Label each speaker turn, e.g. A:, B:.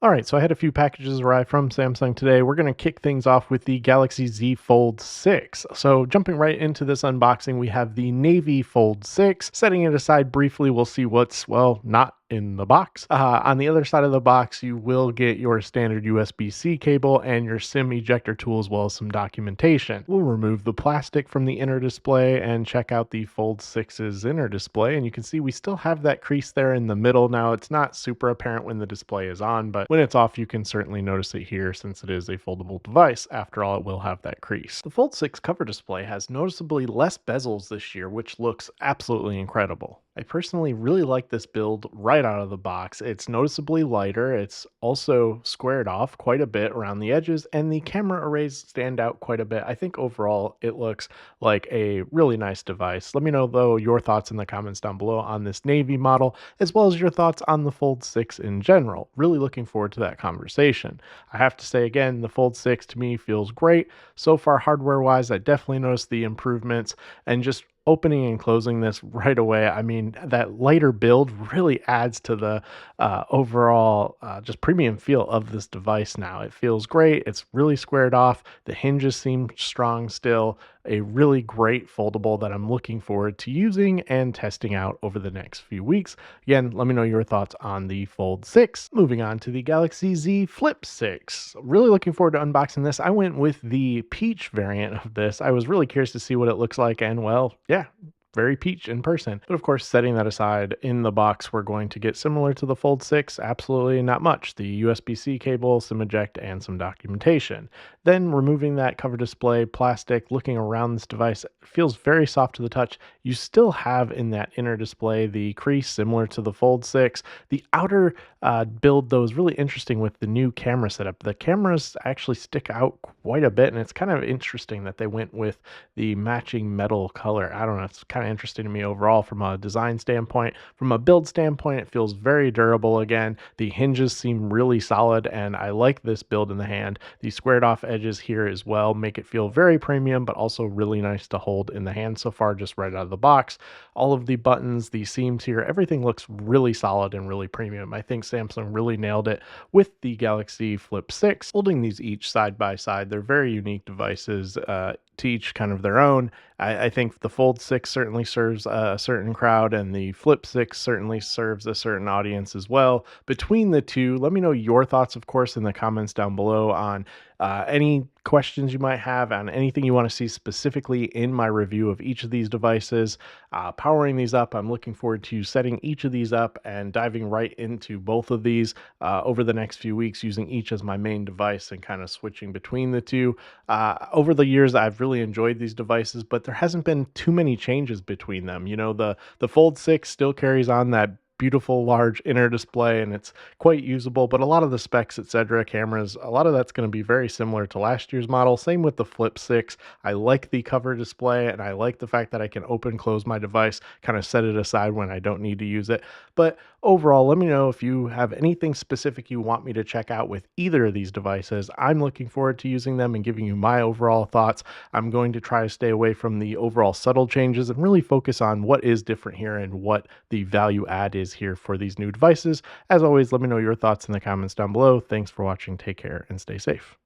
A: All right, so I had a few packages arrive from Samsung today. We're going to kick things off with the Galaxy Z Fold 6. So, jumping right into this unboxing, we have the Navy Fold 6. Setting it aside briefly, we'll see what's, well, not in the box. On the other side of the box, you will get your standard USB-C cable and your SIM ejector tool, as well as some documentation. We'll remove the plastic from the inner display and check out the Fold 6's inner display. And you can see we still have that crease there in the middle. Now, it's not super apparent when the display is on, but when it's off, you can certainly notice it here since it is a foldable device. After all, it will have that crease. The Fold 6 cover display has noticeably less bezels this year, which looks absolutely incredible. I personally really like this build right out of the box. It's noticeably lighter. It's also squared off quite a bit around the edges, and the camera arrays stand out quite a bit. I think overall it looks like a really nice device. Let me know, though, your thoughts in the comments down below on this Navy model, as well as your thoughts on the Fold 6 in general. Really looking forward to that conversation. I have to say again, the Fold 6 to me feels great. So far, hardware-wise, I definitely noticed the improvements, and just opening and closing this right away, I mean, that lighter build really adds to the overall just premium feel of this device now. It feels great. It's really squared off. The hinges seem strong still. A really great foldable that I'm looking forward to using and testing out over the next few weeks. Again, let me know your thoughts on the Fold 6. Moving on to the Galaxy Z Flip 6. Really looking forward to unboxing this. I went with the peach variant of this. I was really curious to see what it looks like, and well, yeah, very peach in person. But of course, setting that aside, in the box, we're going to get similar to the Fold 6, absolutely not much. The USB-C cable, SIM eject, and some documentation. Then removing that cover display plastic, looking around this device, feels very soft to the touch. You still have in that inner display the crease similar to the Fold 6. The outer build, though, is really interesting with the new camera setup. The cameras actually stick out quite a bit, and it's kind of interesting that they went with the matching metal color. I don't know, it's kind of interesting to me overall from a design standpoint. From a build standpoint, it feels very durable again. The hinges seem really solid, and I like this build in the hand. The squared off edges here as well make it feel very premium, but also really nice to hold in the hand so far, just right out of the box. All of the buttons, the seams here, everything looks really solid and really premium. I think Samsung really nailed it with the Galaxy Flip 6. Holding these each side by side, they're very unique devices, to each kind of their own. I think the Fold 6 certainly serves a certain crowd, and the Flip 6 certainly serves a certain audience as well. Between the two, let me know your thoughts, of course, in the comments down below on any questions you might have on anything you want to see specifically in my review of each of these devices. Powering these up, I'm looking forward to setting each of these up and diving right into both of these over the next few weeks, using each as my main device and kind of switching between the two. Over the years, I've really enjoyed these devices, but there hasn't been too many changes between them. You know, the Fold 6 still carries on that beautiful large inner display, and it's quite usable, but a lot of the specs, etc., cameras, a lot of that's going to be very similar to last year's model. Same with the Flip 6. I like the cover display, and I like the fact that I can open close my device, kind of set it aside when I don't need to use it. But overall, let me know if you have anything specific you want me to check out with either of these devices. I'm looking forward to using them and giving you my overall thoughts. I'm going to try to stay away from the overall subtle changes and really focus on what is different here and what the value add is here for these new devices. As always, let me know your thoughts in the comments down below. Thanks for watching. Take care and stay safe.